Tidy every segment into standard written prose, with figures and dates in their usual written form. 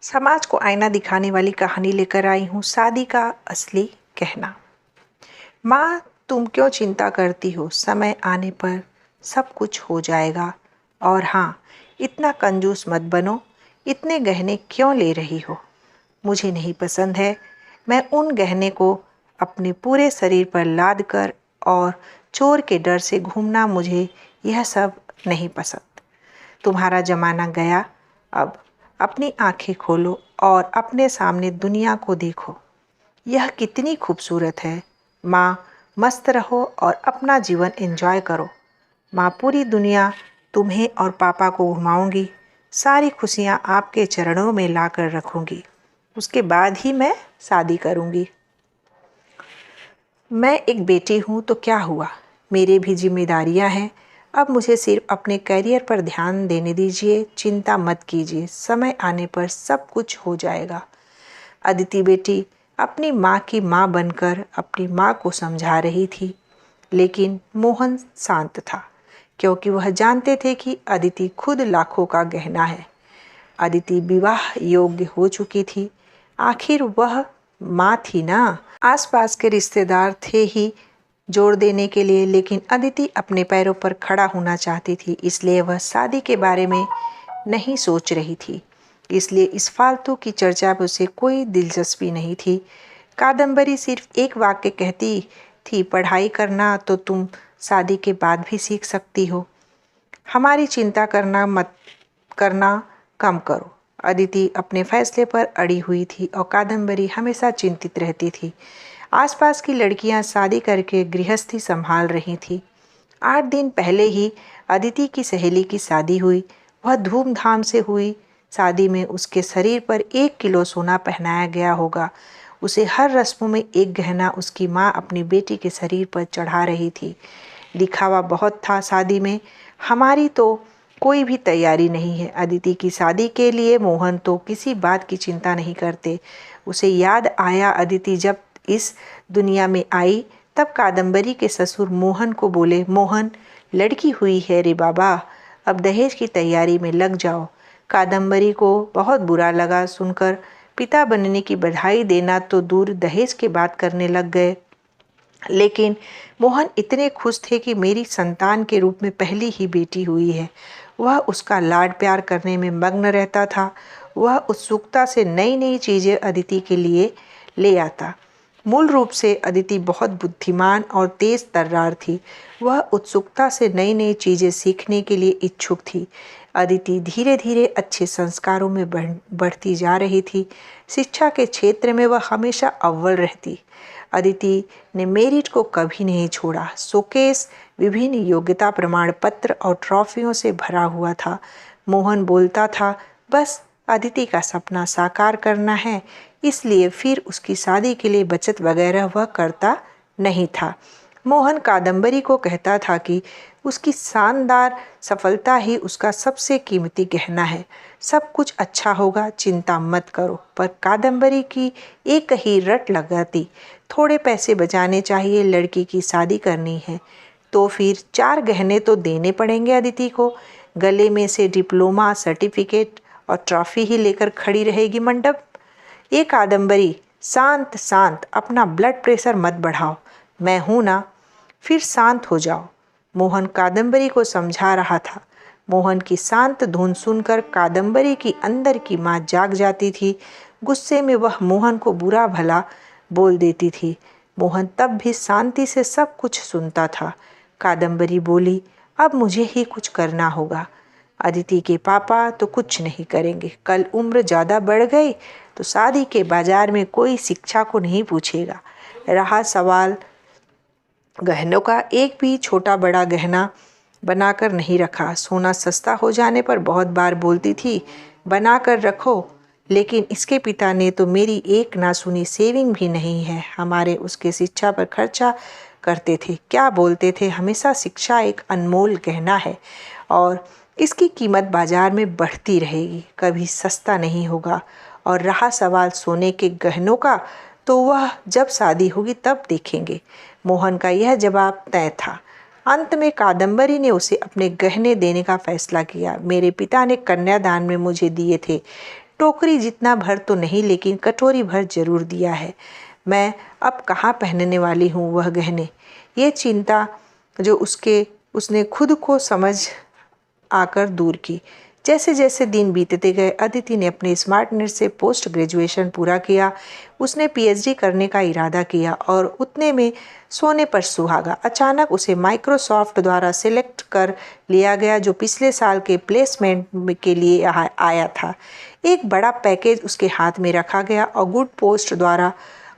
समाज को आईना दिखाने वाली कहानी लेकर आई हूँ, शादी का असली कहना। माँ, तुम क्यों चिंता करती हो? समय आने पर सब कुछ हो जाएगा। और हाँ, इतना कंजूस मत बनो। इतने गहने क्यों ले रही हो? मुझे नहीं पसंद है। मैं उन गहने को अपने पूरे शरीर पर लाद कर और चोर के डर से घूमना, मुझे यह सब नहीं पसंद। तुम्हारा जमाना गया। अब अपनी आंखें खोलो और अपने सामने दुनिया को देखो। यह कितनी खूबसूरत है। माँ, मस्त रहो और अपना जीवन एंजॉय करो। माँ, पूरी दुनिया तुम्हें और पापा को घुमाऊंगी। सारी खुशियाँ आपके चरणों में ला कर रखूंगी। उसके बाद ही मैं शादी करूंगी। मैं एक बेटी हूँ तो क्या हुआ, मेरे भी जिम्मेदारियाँ हैं। अब मुझे सिर्फ अपने करियर पर ध्यान देने दीजिए। चिंता मत कीजिए, समय आने पर सब कुछ हो जाएगा। अदिति बेटी अपनी माँ की माँ बनकर अपनी माँ को समझा रही थी, लेकिन मोहन शांत था, क्योंकि वह जानते थे कि अदिति खुद लाखों का गहना है। अदिति विवाह योग्य हो चुकी थी। आखिर वह माँ थी ना। आसपास के रिश्तेदार थे ही जोड़ देने के लिए, लेकिन अदिति अपने पैरों पर खड़ा होना चाहती थी। इसलिए वह शादी के बारे में नहीं सोच रही थी। इसलिए इस फालतू की चर्चा में उसे कोई दिलचस्पी नहीं थी। कादम्बरी सिर्फ एक वाक्य कहती थी, पढ़ाई करना तो तुम शादी के बाद भी सीख सकती हो। हमारी चिंता करना कम करो। अदिति अपने फैसले पर अड़ी हुई थी और कादम्बरी हमेशा चिंतित रहती थी। आसपास की लड़कियां शादी करके गृहस्थी संभाल रही थी। 8 दिन पहले ही अदिति की सहेली की शादी हुई। वह धूमधाम से हुई। शादी में उसके शरीर पर 1 किलो सोना पहनाया गया होगा। उसे हर रस्मों में एक गहना उसकी माँ अपनी बेटी के शरीर पर चढ़ा रही थी। दिखावा बहुत था शादी में। हमारी तो कोई भी तैयारी नहीं है। अदिति की शादी के लिए मोहन तो किसी बात की चिंता नहीं करते। उसे याद आया, अदिति जब इस दुनिया में आई तब कादम्बरी के ससुर मोहन को बोले, मोहन, लड़की हुई है रे बाबा, अब दहेज की तैयारी में लग जाओ। कादम्बरी को बहुत बुरा लगा सुनकर। पिता बनने की बधाई देना तो दूर, दहेज की बात करने लग गए। लेकिन मोहन इतने खुश थे कि मेरी संतान के रूप में पहली ही बेटी हुई है। वह उसका लाड प्यार करने में मग्न रहता था। वह उत्सुकता से नई नई चीज़ें अदिति के लिए ले आता। मूल रूप से अदिति बहुत बुद्धिमान और तेज तर्रार थी। वह उत्सुकता से नई नई चीज़ें सीखने के लिए इच्छुक थी। अदिति धीरे धीरे अच्छे संस्कारों में बढ़ती जा रही थी। शिक्षा के क्षेत्र में वह हमेशा अव्वल रहती। अदिति ने मेरिट को कभी नहीं छोड़ा। शोकेस विभिन्न योग्यता प्रमाण पत्र और ट्रॉफियों से भरा हुआ था। मोहन बोलता था, बस अदिति का सपना साकार करना है, इसलिए फिर उसकी शादी के लिए बचत वगैरह वह करता नहीं था। मोहन कादम्बरी को कहता था कि उसकी शानदार सफलता ही उसका सबसे कीमती गहना है। सब कुछ अच्छा होगा, चिंता मत करो। पर कादम्बरी की एक ही रट लगाती, थोड़े पैसे बचाने चाहिए, लड़की की शादी करनी है तो फिर 4 गहने तो देने पड़ेंगे अदिति को। गले में से डिप्लोमा सर्टिफिकेट और ट्रॉफी ही लेकर खड़ी रहेगी मंडप। ये कादम्बरी, शांत शांत, अपना ब्लड प्रेशर मत बढ़ाओ, मैं हूँ ना, फिर शांत हो जाओ। मोहन कादम्बरी को समझा रहा था। मोहन की शांत धुन सुनकर कादम्बरी की अंदर की माँ जाग जाती थी। गुस्से में वह मोहन को बुरा भला बोल देती थी। मोहन तब भी शांति से सब कुछ सुनता था। कादम्बरी बोली, अब मुझे ही कुछ करना होगा। अदिति के पापा तो कुछ नहीं करेंगे। कल उम्र ज़्यादा बढ़ गई तो शादी के बाजार में कोई शिक्षा को नहीं पूछेगा। रहा सवाल गहनों का, एक भी छोटा बड़ा गहना बनाकर नहीं रखा। सोना सस्ता हो जाने पर बहुत बार बोलती थी, बना कर रखो, लेकिन इसके पिता ने तो मेरी एक ना सुनी। सेविंग भी नहीं है। हमारे उसके शिक्षा पर खर्चा करते थे। क्या बोलते थे, हमेशा शिक्षा एक अनमोल गहना है और इसकी कीमत बाजार में बढ़ती रहेगी, कभी सस्ता नहीं होगा। और रहा सवाल सोने के गहनों का, तो वह जब शादी होगी तब देखेंगे। मोहन का यह जवाब तय था। अंत में कादम्बरी ने उसे अपने गहने देने का फैसला किया। मेरे पिता ने कन्यादान में मुझे दिए थे, टोकरी जितना भर तो नहीं, लेकिन कटोरी भर जरूर दिया है। मैं अब कहाँ पहनने वाली हूँ वह गहने। ये चिंता जो उसने खुद को समझ आकर दूर की। जैसे जैसे दिन बीतते गए, अदिति ने अपने स्मार्टनेस से पोस्ट ग्रेजुएशन पूरा किया। उसने पीएचडी करने का इरादा किया और उतने में सोने पर सुहागा। अचानक उसे माइक्रोसॉफ्ट द्वारा सिलेक्ट कर लिया गया, जो पिछले साल के प्लेसमेंट के लिए आया था। एक बड़ा पैकेज उसके हाथ में रखा गया और गुड पोस्ट द्वारा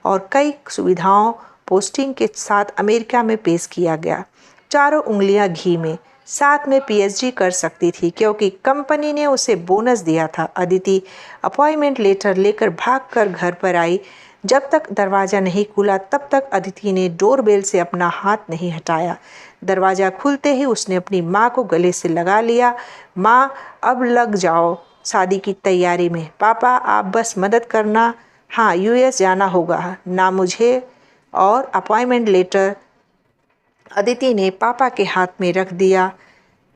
और कई सुविधाओं पोस्टिंग के साथ अमेरिका में पेश किया गया। चारों उंगलियां घी में। साथ में पीएचडी कर सकती थी क्योंकि कंपनी ने उसे बोनस दिया था। अदिति अपॉइंटमेंट लेटर लेकर भागकर घर पर आई। जब तक दरवाज़ा नहीं खुला तब तक अदिति ने डोरबेल से अपना हाथ नहीं हटाया। दरवाज़ा खुलते ही उसने अपनी माँ को गले से लगा लिया। माँ, अब लग जाओ शादी की तैयारी में। पापा, आप बस मदद करना। हाँ, यूएस जाना होगा ना मुझे। और अपॉइंटमेंट लेटर अदिति ने पापा के हाथ में रख दिया।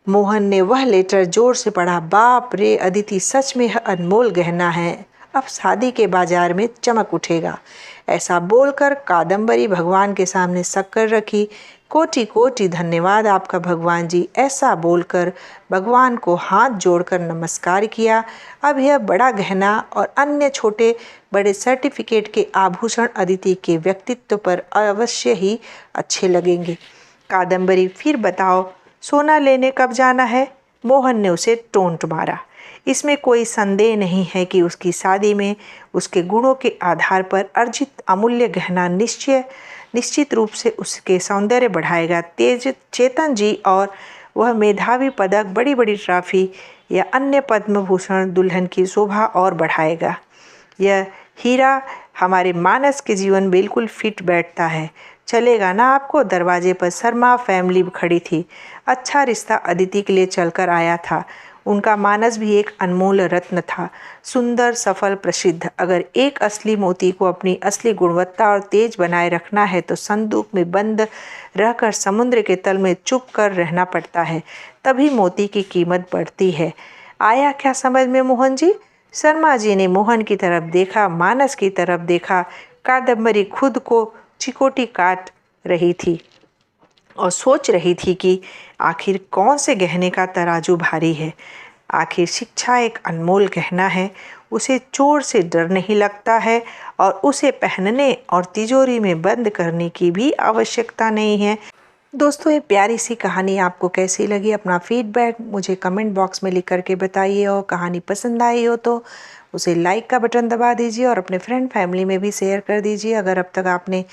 मोहन ने वह लेटर जोर से पढ़ा। बाप रे अदिति, सच में यह अनमोल गहना है, अब शादी के बाजार में चमक उठेगा। ऐसा बोलकर कादम्बरी भगवान के सामने शक्कर रखी। कोटि कोटि धन्यवाद आपका भगवान जी। ऐसा बोलकर भगवान को हाथ जोड़कर नमस्कार किया। अब यह बड़ा गहना और अन्य छोटे बड़े सर्टिफिकेट के आभूषण अदिति के व्यक्तित्व पर अवश्य ही अच्छे लगेंगे। कादम्बरी, फिर बताओ सोना लेने कब जाना है? मोहन ने उसे टोंट मारा। इसमें कोई संदेह नहीं है कि उसकी शादी में उसके गुणों के आधार पर अर्जित अमूल्य गहना निश्चित रूप से उसके सौंदर्य बढ़ाएगा। चेतन जी और वह मेधावी पदक, बड़ी बड़ी ट्रॉफी या अन्य पद्म भूषण दुल्हन की शोभा और बढ़ाएगा। यह हीरा हमारे मानस के जीवन बिल्कुल फिट बैठता है। चलेगा ना आपको? दरवाजे पर शर्मा फैमिली खड़ी थी। अच्छा रिश्ता अदिति के लिए चलकर आया था। उनका मानस भी एक अनमोल रत्न था, सुंदर, सफल, प्रसिद्ध। अगर एक असली मोती को अपनी असली गुणवत्ता और तेज बनाए रखना है तो संदूक में बंद रहकर समुद्र के तल में चुप कर रहना पड़ता है, तभी मोती की कीमत बढ़ती है। आया क्या समझ में मोहन जी? शर्मा जी ने मोहन की तरफ देखा, मानस की तरफ देखा। कादम्बरी खुद को चिकोटी काट रही थी और सोच रही थी कि आखिर कौन से गहने का तराजू भारी है। आखिर शिक्षा एक अनमोल गहना है, उसे चोर से डर नहीं लगता है और उसे पहनने और तिजोरी में बंद करने की भी आवश्यकता नहीं है। दोस्तों, ये प्यारी सी कहानी आपको कैसी लगी? अपना फीडबैक मुझे कमेंट बॉक्स में लिख करके बताइए और कहानी पसंद आई हो तो उसे लाइक का बटन दबा दीजिए और अपने फ्रेंड फैमिली में भी शेयर कर दीजिए। अगर अब तक आपने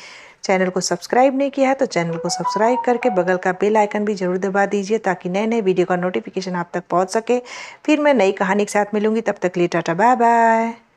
चैनल को सब्सक्राइब नहीं किया है तो चैनल को सब्सक्राइब करके बगल का बेल आइकन भी ज़रूर दबा दीजिए ताकि नए नए वीडियो का नोटिफिकेशन आप तक पहुंच सके। फिर मैं नई कहानी के साथ मिलूंगी, तब तक लिए टाटा बाय बाय।